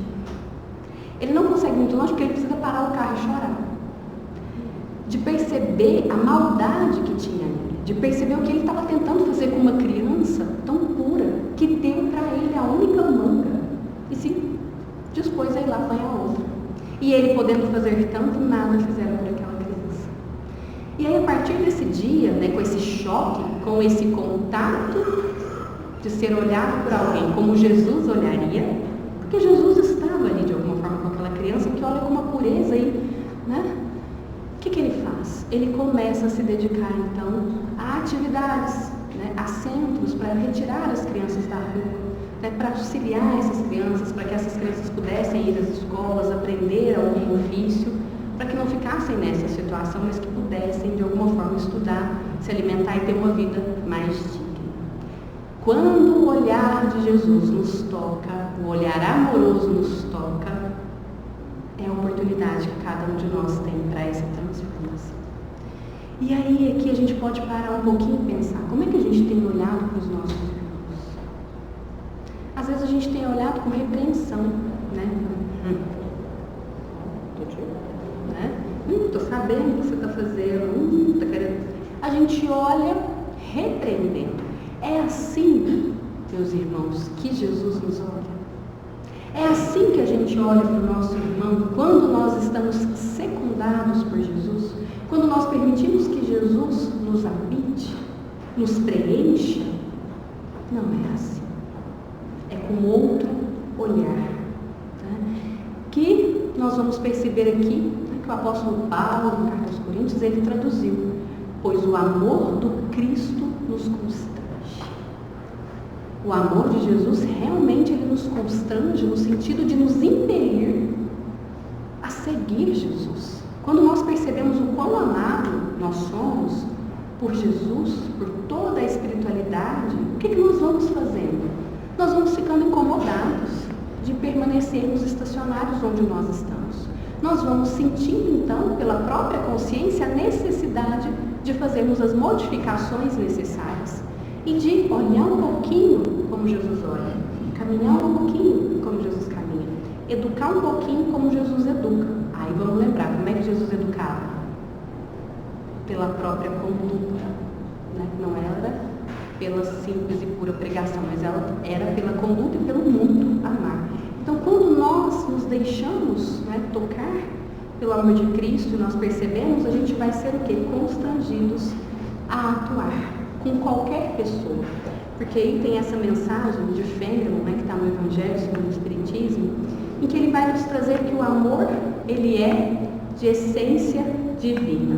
Speaker 5: Ele não consegue ir muito longe porque ele precisa parar o carro e chorar. De perceber a maldade que tinha nele, de perceber o que ele estava tentando fazer com uma criança tão pura, que deu para ele a única manga e se dispôs a ir lá apanhar outra. E ele, podendo fazer tanto, nada fizeram por aquela criança. E aí, a partir desse dia, né, com esse choque, com esse contato de ser olhado por alguém como Jesus olharia, porque Jesus estava ali de alguma forma com aquela criança que olha com uma pureza e, né? O que ele faz? Ele começa a se dedicar então a atividades, né, a centros para retirar as crianças da rua, né, para auxiliar essas crianças, para que essas crianças pudessem ir às escolas, aprender algum ofício, para que não ficassem nessa situação, mas que pudessem de alguma forma estudar, se alimentar e ter uma vida mais digna. Quando o olhar de Jesus nos toca, o olhar amoroso nos toca, é a oportunidade que cada um de nós tem para essa transformação. E aí aqui a gente pode parar um pouquinho e pensar, como é que a gente tem olhado para os nossos irmãos? Às vezes a gente tem olhado com repreensão, né? Tô sabendo o que você está fazendo, tá querendo... A gente olha repreendendo. É assim, meus irmãos, que Jesus nos olha. É assim que a gente olha para o nosso irmão quando nós estamos secundados por Jesus, quando nós permitimos que Jesus nos habite, nos preencha. Não é assim. É com outro olhar, né? Que nós vamos perceber aqui, né, que o apóstolo Paulo, na carta aos Coríntios, ele traduziu: pois o amor do Cristo nos constrange. O amor de Jesus realmente ele nos constrange no sentido de nos impelir a seguir Jesus. Quando nós percebemos o quão amado nós somos por Jesus, por toda a espiritualidade, o que nós vamos fazendo? Nós vamos ficando incomodados de permanecermos estacionários onde nós estamos. Nós vamos sentindo então, pela própria consciência, a necessidade de fazermos as modificações necessárias e de olhar um pouquinho como Jesus olha, caminhar um pouquinho como Jesus caminha, educar um pouquinho como Jesus educa. Aí vamos lembrar, como é que Jesus educava? Pela própria conduta, né? Não era pela simples e pura pregação, mas ela era pela conduta e pelo muito amar. Então, quando nós nos deixamos, né, tocar pelo amor de Cristo e nós percebemos, a gente vai ser o quê? Constrangidos a atuar com qualquer pessoa. Porque aí tem essa mensagem de Fenelon, né, que está no Evangelho segundo o Espiritismo, em que ele vai nos trazer que o amor, ele é de essência divina.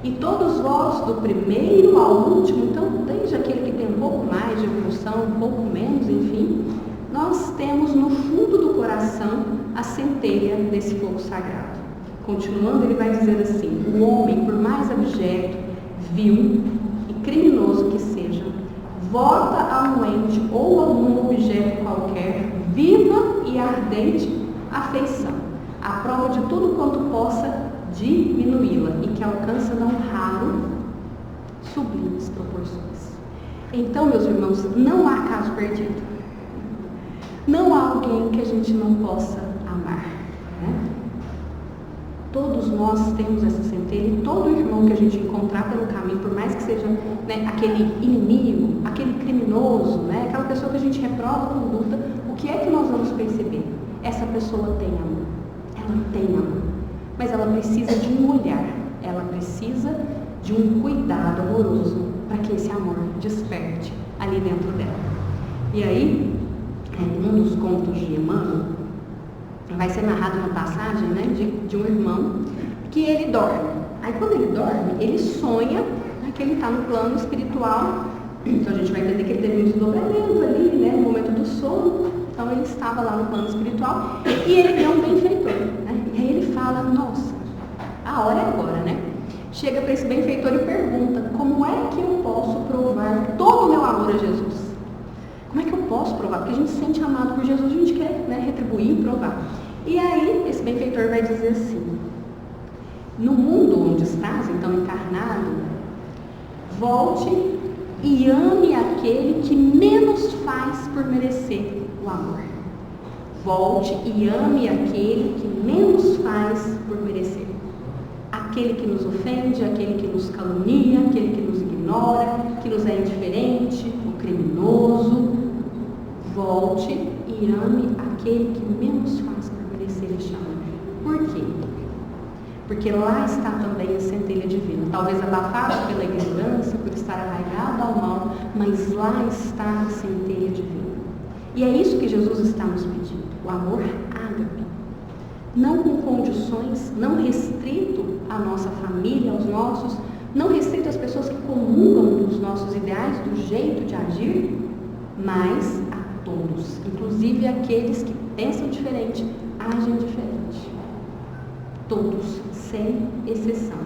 Speaker 5: E todos vós, do primeiro ao último, então desde aquele que tem um pouco mais de evolução, um pouco menos, enfim, nós temos no fundo do coração a centelha desse fogo sagrado. Continuando, ele vai dizer assim: o homem, por mais abjeto, vil e criminoso que seja, vota a um ente ou a um objeto qualquer viva e ardente afeição, à prova de tudo quanto possa diminuí-la e que alcança não raro sublimes proporções. Então, meus irmãos, não há caso perdido. Não há alguém que a gente não possa amar, né? Todos nós temos essa centelha e todo irmão que a gente encontrar pelo caminho, por mais que seja, né, aquele inimigo, aquele criminoso, né, aquela pessoa que a gente reprova a conduta, o que é que nós vamos perceber? Essa pessoa tem amor, ela tem amor, mas ela precisa de um olhar, ela precisa de um cuidado amoroso para que esse amor desperte ali dentro dela. E aí, um dos contos de Emmanuel, vai ser narrado uma passagem, né, de um irmão que ele dorme. Aí quando ele dorme, ele sonha, né, que ele está no plano espiritual. Então a gente vai entender que ele teve um desdobramento ali, né, no momento do sono. Então ele estava lá no plano espiritual e ele vê um benfeitor, né? E aí ele fala: nossa, a hora é agora, né? Chega para esse benfeitor e pergunta: como é que eu posso provar todo o meu amor a Jesus? Como é que eu posso provar? Porque a gente se sente amado por Jesus, a gente quer, né, retribuir e provar. E aí, esse benfeitor vai dizer assim: no mundo onde estás, então encarnado, volte e ame aquele que menos faz por merecer o amor. Volte e ame aquele que menos faz por merecer. Aquele que nos ofende, aquele que nos calunia, aquele que nos ignora, que nos é indiferente, o criminoso. Volte e ame aquele que menos faz por merecer este amor. Por quê? Porque lá está também a centelha divina, talvez abafado pela ignorância, por estar arraigado ao mal, mas lá está a centelha divina. E é isso que Jesus está nos pedindo, o amor ágape. Não com condições, não restrito à nossa família, aos nossos, não restrito às pessoas que comungam dos nossos ideais, do jeito de agir, mas a todos, inclusive aqueles que pensam diferente, agem diferente. Todos, sem exceção.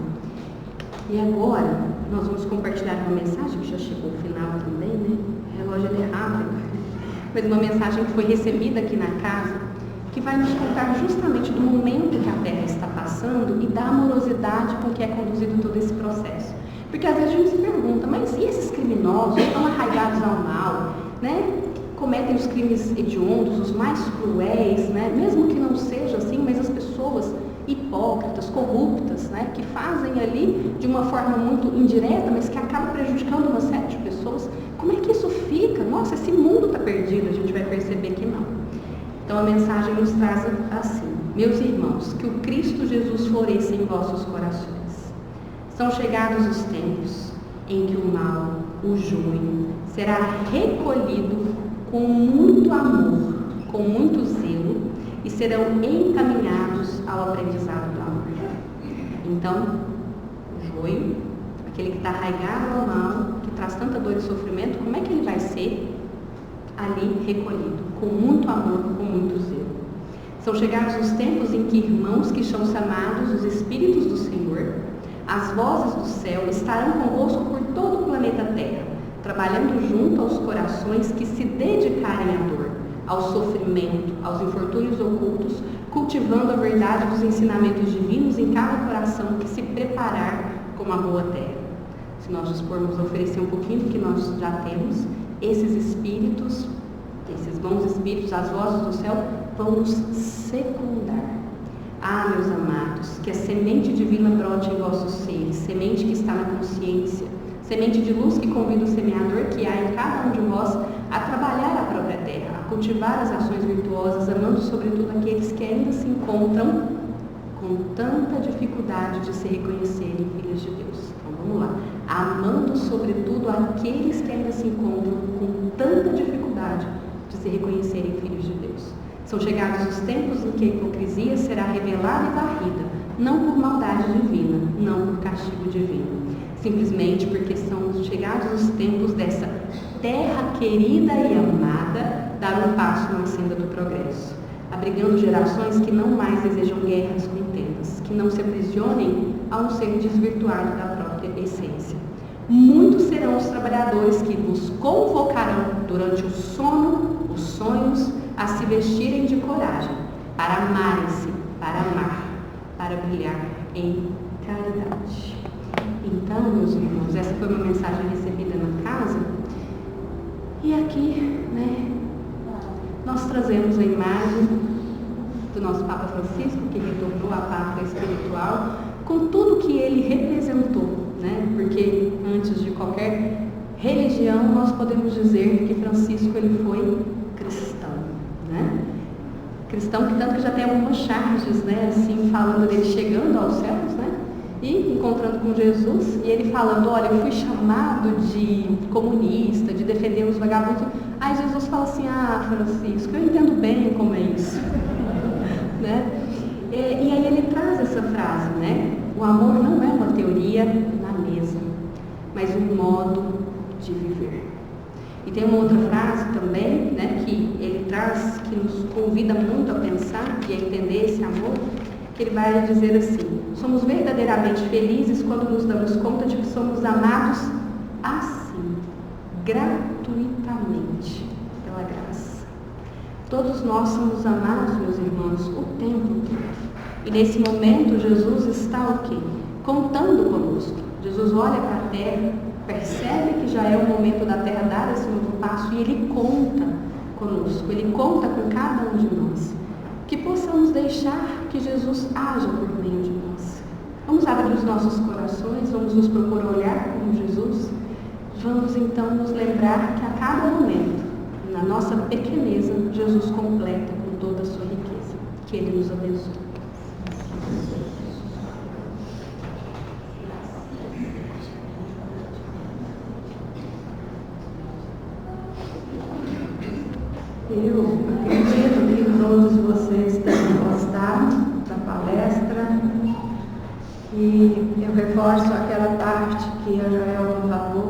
Speaker 5: E agora, nós vamos compartilhar uma mensagem que já chegou ao final também, né? O relógio é rápido, mas uma mensagem que foi recebida aqui na casa, que vai nos contar justamente do momento que a Terra está passando e da amorosidade com que é conduzido todo esse processo. Porque às vezes a gente se pergunta, mas e esses criminosos estão arraigados ao mal, né? Cometem os crimes hediondos, os mais cruéis, né? Mesmo que não seja assim, mas as pessoas hipócritas, corruptas, né? Que fazem ali de uma forma muito indireta, mas que acaba prejudicando uma série de pessoas. Como é que isso fica? Nossa, esse mundo está perdido, a gente vai perceber que não. Então a mensagem nos traz assim: meus irmãos, que o Cristo Jesus floresça em vossos corações. São chegados os tempos em que o mal, o joio, será recolhido com muito amor, com muito zelo, e serão encaminhados ao aprendizado do amor. Então, o joio, aquele que está arraigado ao mal, que traz tanta dor e sofrimento, como é que ele vai ser ali recolhido? Com muito amor, com muito zelo. São chegados os tempos em que irmãos que são chamados os Espíritos do Senhor, as vozes do céu, estarão convosco por todo o planeta Terra, trabalhando junto aos corações que se dedicarem à dor, ao sofrimento, aos infortúnios ocultos, cultivando a verdade dos ensinamentos divinos em cada coração que se preparar como a boa terra. Se nós dispormos a oferecer um pouquinho do que nós já temos, esses espíritos, esses bons espíritos, as vozes do céu, vão nos secundar. Ah, meus amados, que a semente divina brote em vossos seres, semente que está na consciência, semente de luz que convida o semeador que há em cada um de vós a trabalhar a própria terra, a cultivar as ações virtuosas, amando sobretudo aqueles que ainda se encontram com tanta dificuldade de se reconhecerem filhos de Deus. Então vamos lá. Amando sobretudo aqueles que ainda se encontram com tanta dificuldade de se reconhecerem filhos de Deus. São chegados os tempos em que a hipocrisia será revelada e varrida, não por maldade divina, não por castigo divino, simplesmente porque são chegados os tempos dessa terra querida e amada dar um passo na senda do progresso, abrigando gerações que não mais desejam guerras contendas, que não se aprisionem a um ser desvirtuado da própria essência. Muitos serão os trabalhadores que vos convocarão durante o sono, os sonhos, a se vestirem de coragem, para amarem-se, para amar, para brilhar em caridade. Então, meus irmãos, essa foi uma mensagem recebida na casa. E aqui, né, nós trazemos a imagem do nosso Papa Francisco, que retornou à pátria espiritual, com tudo que ele representou, né? Porque antes de qualquer religião, nós podemos dizer que Francisco ele foi cristão, né? Cristão que tanto que já tem algumas charges, né, assim, falando dele chegando aos céus, né? E encontrando com Jesus, e ele falando, olha, eu fui chamado de comunista, de defender os vagabundos. Aí Jesus fala assim, ah, Francisco, eu entendo bem como é isso. Né? E aí ele traz essa frase, né? O amor não é uma teoria na mesa, mas um modo de viver. E tem uma outra frase também, né, que ele traz, que nos convida muito a pensar e a entender esse amor, que ele vai dizer assim: somos verdadeiramente felizes quando nos damos conta de que somos amados assim, gratuitamente, pela graça. Todos nós somos amados, meus irmãos, o tempo todo. E nesse momento Jesus está o quê? Contando conosco. Jesus olha para a terra, percebe que já é o momento da terra dar esse novo passo e ele conta conosco, ele conta com cada um de nós. Que possamos deixar que Jesus haja por meio de nós. Vamos abrir os nossos corações, vamos nos procurar olhar como Jesus. Vamos então nos lembrar que a cada momento, na nossa pequeneza, Jesus completa com toda a sua riqueza. Que Ele nos abençoe.
Speaker 1: Eu acredito que todos vocês tenham gostado da palestra e eu reforço aquela parte que a Joelma falou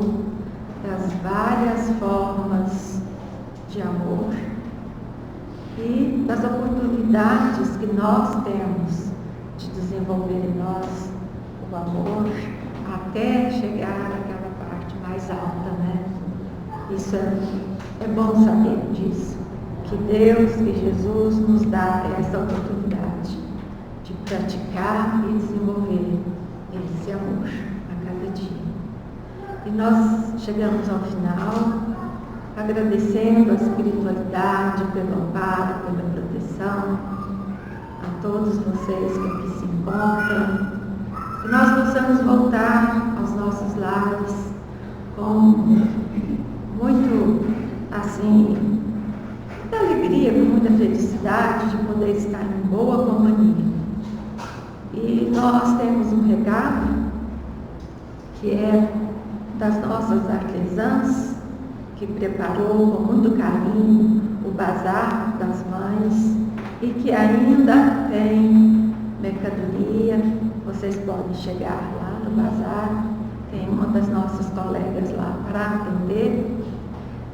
Speaker 1: das várias formas de amor e das oportunidades que nós temos de desenvolver em nós o amor até chegar àquela parte mais alta, né? Isso é bom saber disso. Que Deus, que Jesus nos dá essa oportunidade de praticar e desenvolver esse amor a cada dia. E nós chegamos ao final, agradecendo a espiritualidade pelo amparo, pela proteção, a todos vocês que aqui se encontram. Que nós possamos voltar aos nossos lares com muito, assim, muita alegria, com muita felicidade de poder estar em boa companhia. E nós temos um recado que é das nossas artesãs, que preparou com muito carinho o Bazar das Mães e que ainda tem mercadoria. Vocês podem chegar lá no bazar, tem uma das nossas colegas lá para atender.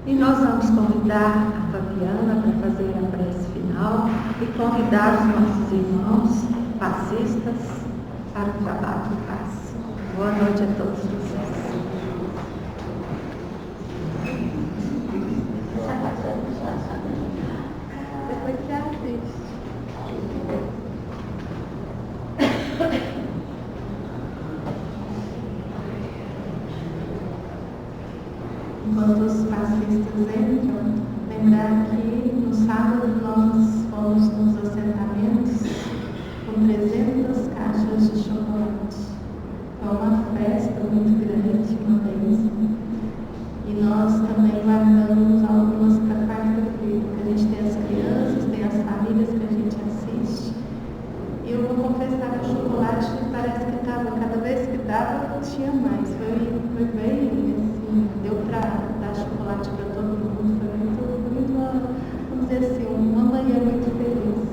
Speaker 1: E nós vamos convidar a Fabiana para fazer a prece final e convidar os nossos irmãos passistas para o trabalho de paz. Boa noite a todos vocês.
Speaker 6: Enquanto os passistas entram, lembrar que no sábado nós fomos nos assentamentos com 300 caixas de chocolate. Foi uma festa muito grande, uma vez. E nós também marcamos algumas para quarta-feira, porque a gente tem as crianças, tem as famílias que a gente assiste. E eu vou confessar que o chocolate parece que estava, cada vez que dava, tinha mais. Foi bem assim, deu para dar chocolate para todo mundo. Foi muito, vamos dizer assim, uma manhã muito feliz.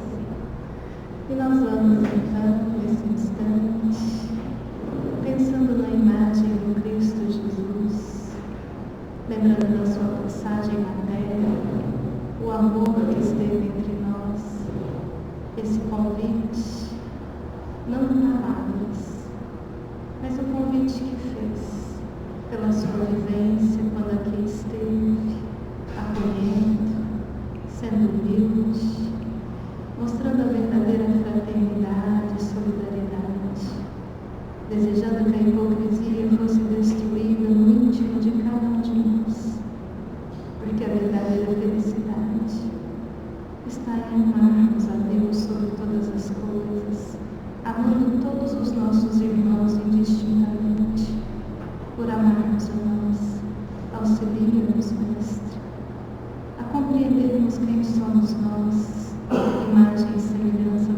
Speaker 6: E nós vamos então, nesse instante, pensando na imagem do Cristo Jesus, lembrando da sua passagem na terra, o amor que esteve entre nós, esse convite, não em palavras, mas o convite que fez pela sua vivência quando aqui esteve, acolhendo, sendo humilde, mostrando a verdadeira fraternidade e solidariedade, desejando que a hipocrisia fosse destruída no íntimo de cada um de nós, porque a verdadeira felicidade está em amarmos a Deus sobre todas as coisas, amando todos os nossos irmãos indistintamente, por amarmos a nós, auxilia-nos, Mestre, a compreendermos quem somos nós, imagem e semelhança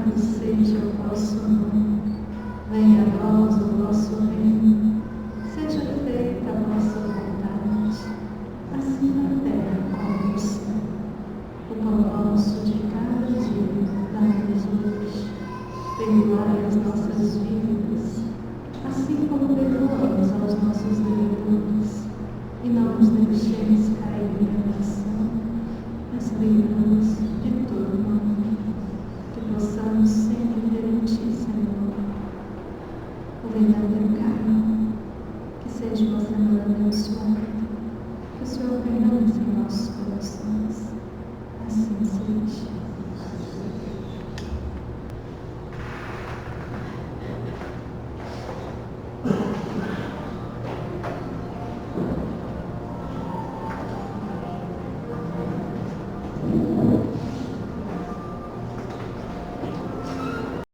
Speaker 6: santificado seja o vosso nome. Venha a nós o vosso reino. Seja feita a vossa vontade, assim na terra como no céu. O pão nosso de cada dia dá-nos hoje. Perdoai as nossas dívidas, assim como perdoamos aos nossos devedores. E não nos deixeis cair em tentação, mas livra-nos de todo mal. Que possamos sempre ter em Ti, Senhor, o verdadeiro